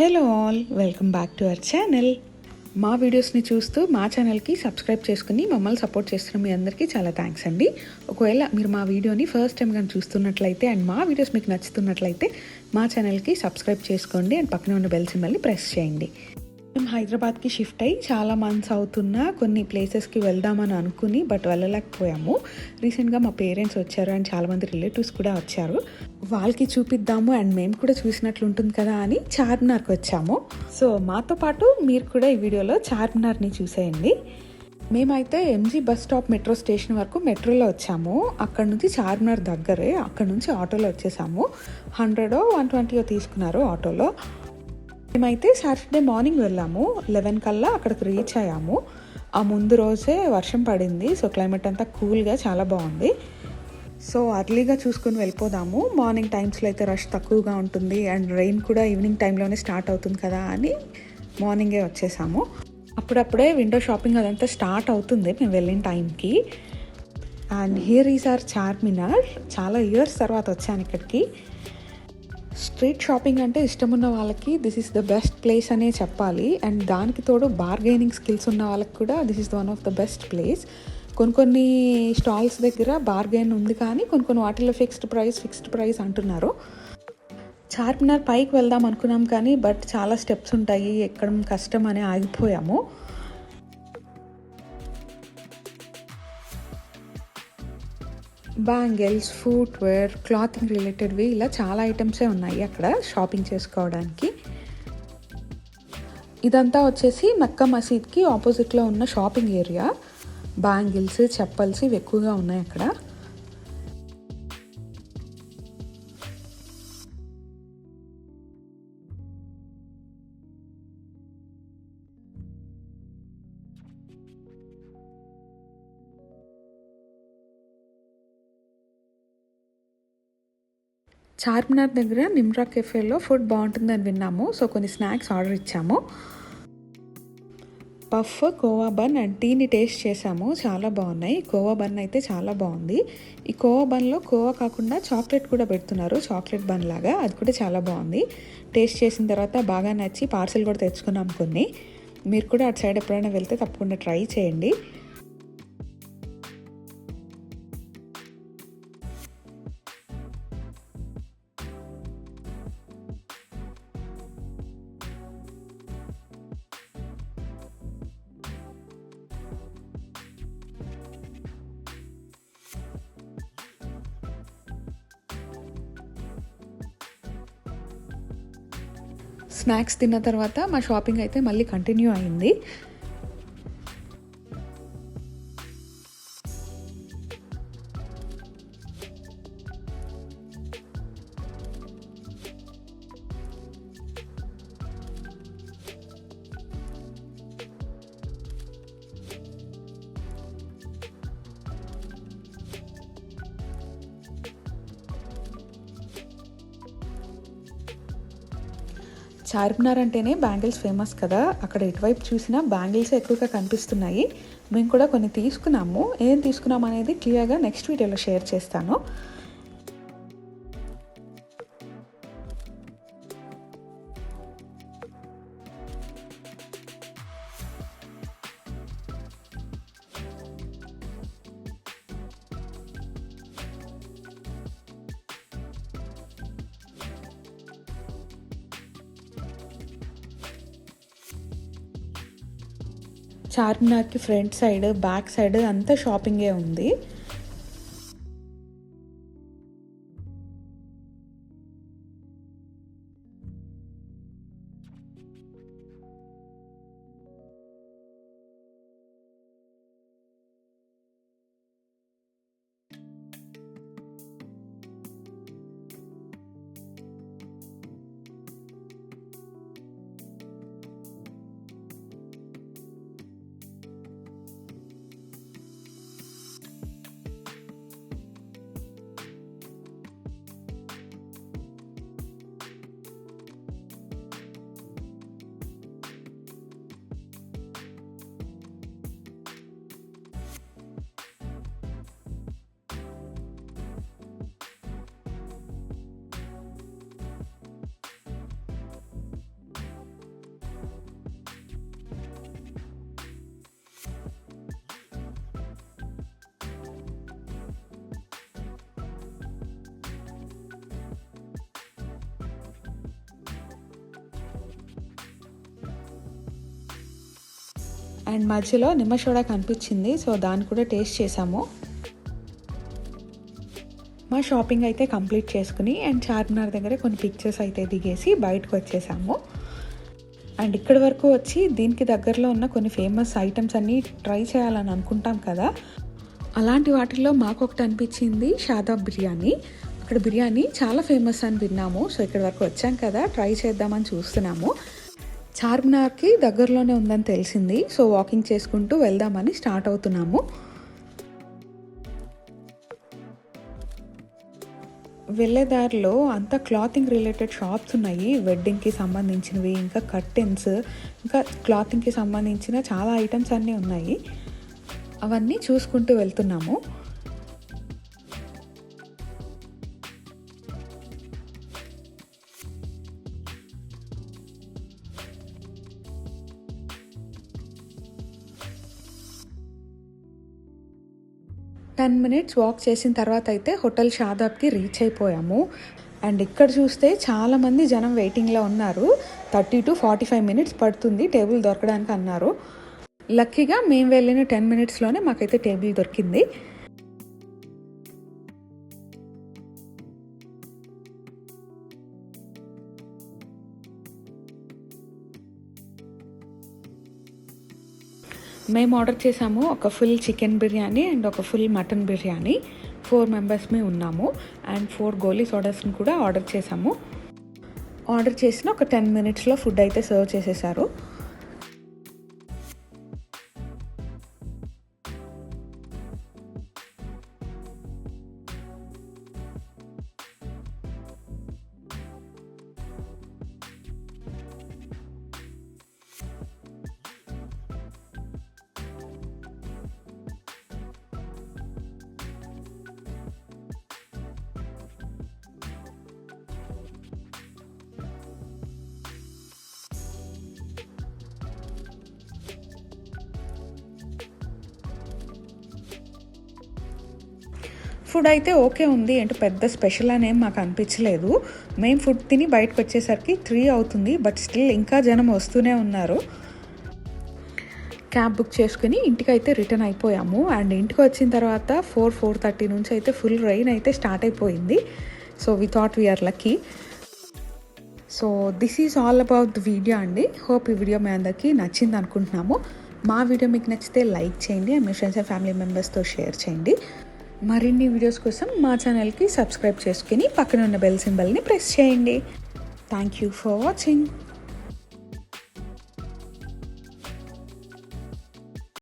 Hello all, welcome back to our channel. మా వీడియోస్ని చూస్తూ మా ఛానల్కి సబ్స్క్రైబ్ చేసుకుని మమ్మల్ని సపోర్ట్ చేస్తున్న మీ అందరికీ చాలా థ్యాంక్స్ అండి. ఒకవేళ మీరు మా వీడియోని ఫస్ట్ టైం కానీ చూస్తున్నట్లయితే అండ్ మా వీడియోస్ మీకు నచ్చుతున్నట్లయితే మా ఛానల్కి సబ్స్క్రైబ్ చేసుకోండి అండ్ పక్కన ఉన్న బెల్ సింబల్ని ప్రెస్ చేయండి. మేము హైదరాబాద్కి షిఫ్ట్ అయ్యి చాలా మంత్స్ అవుతున్నా కొన్ని ప్లేసెస్కి వెళ్దామని అనుకుని బట్ వెళ్ళలేకపోయాము. రీసెంట్గా మా పేరెంట్స్ వచ్చారు అండ్ చాలామంది రిలేటివ్స్ కూడా వచ్చారు. వాళ్ళకి చూపిద్దాము అండ్ మేము కూడా చూసినట్లు ఉంటుంది కదా అని చార్మినార్కి వచ్చాము. సో మాతో పాటు మీరు కూడా ఈ వీడియోలో చార్మినార్ని చూసేయండి. మేమైతే MG bus stop metro station వరకు మెట్రోలో వచ్చాము. అక్కడ నుంచి చార్మినార్ దగ్గరే, అక్కడ నుంచి ఆటోలో వచ్చేసాము. 100-120 తీసుకున్నారు ఆటోలో. మేమైతే సాటర్డే మార్నింగ్ వెళ్ళాము. 11 కల్లా అక్కడికి రీచ్ అయ్యాము. ఆ ముందు రోజే వర్షం పడింది. సో క్లైమేట్ అంతా కూల్గా చాలా బాగుంది. సో అర్లీగా చూసుకుని వెళ్ళిపోదాము. మార్నింగ్ టైమ్స్లో అయితే రష్ తక్కువగా ఉంటుంది అండ్ రెయిన్ కూడా ఈవినింగ్ టైంలోనే స్టార్ట్ అవుతుంది కదా అని మార్నింగే వచ్చేసాము. అప్పుడప్పుడే విండో షాపింగ్ అదంతా స్టార్ట్ అవుతుంది మేము వెళ్ళిన టైంకి. And here is our Charminar. చాలా ఇయర్స్ తర్వాత వచ్చాను ఇక్కడికి. స్ట్రీట్ షాపింగ్ అంటే ఇష్టమున్న వాళ్ళకి this is the best place అనే చెప్పాలి. అండ్ దానికి తోడు బార్గెనింగ్ స్కిల్స్ ఉన్న వాళ్ళకి కూడా this is the one of the best place. కొన్ని స్టాల్స్ దగ్గర బార్గెన్ ఉంది కానీ కొన్ని వాటిల్లో ఫిక్స్డ్ ప్రైస్ అంటున్నారు. చార్మినార్ పైకి వెళ్దాం అనుకున్నాం కానీ బట్ చాలా స్టెప్స్ ఉంటాయి, ఎక్కడం కష్టం అని ఆగిపోయాము. బ్యాంగిల్స్, ఫుట్వేర్, క్లాతింగ్ రిలేటెడ్వి ఇలా చాలా ఐటమ్సే ఉన్నాయి అక్కడ షాపింగ్ చేసుకోవడానికి. ఇదంతా వచ్చేసి మక్కా మసీద్కి ఆపోజిట్లో ఉన్న షాపింగ్ ఏరియా. బ్యాంగిల్స్, చెప్పల్స్ ఇవి ఎక్కువగా ఉన్నాయి అక్కడ. చార్మినార్ దగ్గర నిమ్రా కెఫేలో ఫుడ్ బాగుంటుందని విన్నాము. సో కొన్ని స్నాక్స్ ఆర్డర్ ఇచ్చాము. పఫ్, కోవా బన్ అండ్ టీని టేస్ట్ చేసాము. చాలా బాగున్నాయి. కోవా బన్ అయితే చాలా బాగుంది. ఈ కోవా బన్లో కోవా కాకుండా చాక్లెట్ కూడా పెడుతున్నారు, చాక్లెట్ బన్ లాగా. అది కూడా చాలా బాగుంది. టేస్ట్ చేసిన తర్వాత బాగా నచ్చి పార్సెల్ కూడా తెచ్చుకున్నాం కొన్ని. మీరు కూడా అటు సైడ్ ఎప్పుడైనా వెళ్తే తప్పకుండా ట్రై చేయండి. స్నాక్స్ తిన్న తర్వాత మా షాపింగ్ అయితే మళ్ళీ కంటిన్యూ అయింది. చార్మినార్ అంటేనే బ్యాంగిల్స్ ఫేమస్ కదా. అక్కడ ఎటువైపు చూసినా బ్యాంగిల్స్ ఎక్కువగా కనిపిస్తున్నాయి. మేము కూడా కొన్ని తీసుకున్నాము. ఏం తీసుకున్నాము అనేది క్లియర్గా నెక్స్ట్ వీడియోలో షేర్ చేస్తాను. చార్మినార్కి ఫ్రంట్ సైడ్, బ్యాక్ సైడ్ అంతా షాపింగే ఉంది. అండ్ మధ్యలో నిమ్మ సోడా కనిపించింది, సో దాన్ని కూడా టేస్ట్ చేసాము. మా షాపింగ్ అయితే కంప్లీట్ చేసుకుని అండ్ చార్మినార్ దగ్గర కొన్ని పిక్చర్స్ అయితే దిగేసి బయటకు వచ్చేసాము. అండ్ ఇక్కడి వరకు వచ్చి దీనికి దగ్గరలో ఉన్న కొన్ని ఫేమస్ ఐటమ్స్ అన్నీ ట్రై చేయాలని అనుకుంటాం కదా, అలాంటి వాటిల్లో మాకు ఒకటి అనిపించింది షాదాబ్ బిర్యానీ. అక్కడ బిర్యానీ చాలా ఫేమస్ అని విన్నాము. సో ఇక్కడి వరకు వచ్చాం కదా, ట్రై చేద్దామని చూస్తున్నాము. చార్మినార్కి దగ్గరలోనే ఉందని తెలిసింది, సో వాకింగ్ చేసుకుంటూ వెళ్దామని స్టార్ట్ అవుతున్నాము. వెళ్ళేదారిలో అంతా క్లాతింగ్ రిలేటెడ్ షాప్స్ ఉన్నాయి. వెడ్డింగ్కి సంబంధించినవి, ఇంకా కర్టెన్స్, ఇంకా క్లాతింగ్కి సంబంధించిన చాలా ఐటమ్స్ అన్నీ ఉన్నాయి. అవన్నీ చూసుకుంటూ వెళ్తున్నాము. టెన్ మినిట్స్ వాక్ చేసిన తర్వాత అయితే హోటల్ షాదాబ్కి రీచ్ అయిపోయాము. అండ్ ఇక్కడ చూస్తే చాలామంది జనం వెయిటింగ్లో ఉన్నారు. 30 to 45 minutes పడుతుంది టేబుల్ దొరకడానికి అన్నారు. లక్కీగా మేము వెళ్ళిన 10 minutesలోనే మాకైతే టేబుల్ దొరికింది. మేము ఆర్డర్ చేసాము ఒక ఫుల్ చికెన్ బిర్యానీ అండ్ ఒక ఫుల్ మటన్ బిర్యానీ. 4 members ఉన్నాము. అండ్ 4 గోలీ సోడాస్ని కూడా ఆర్డర్ చేసాము. ఆర్డర్ చేసిన ఒక 10 minutesలో ఫుడ్ అయితే సర్వ్ చేసేసారు. ఫుడ్ అయితే ఓకే ఉంది, అంటే పెద్ద స్పెషల్ అనేం మాకు అనిపించలేదు. మేము ఫుడ్ తిని బయటకు వచ్చేసరికి 3 అవుతుంది, బట్ స్టిల్ ఇంకా జనం వస్తూనే ఉన్నారు. క్యాబ్ బుక్ చేసుకుని ఇంటికైతే రిటర్న్ అయిపోయాము. అండ్ ఇంటికి వచ్చిన తర్వాత 4:30 నుంచి అయితే ఫుల్ రెయిన్ అయితే స్టార్ట్ అయిపోయింది. So we thought we're lucky. So this is all about the video అండి. హోప్ ఈ వీడియో మీ అందరికీ నచ్చింది అనుకుంటున్నాము. మా వీడియో మీకు నచ్చితే లైక్ చేయండి అండ్ మీ ఫ్రెండ్స్ అండ్ ఫ్యామిలీ మెంబర్స్తో షేర్ చేయండి. మరిన్ని వీడియోస్ కోసం మా ఛానల్కి సబ్స్క్రైబ్ చేసుకుని పక్కన ఉన్న బెల్ సింబల్ని ప్రెస్ చేయండి. Thank you for watching.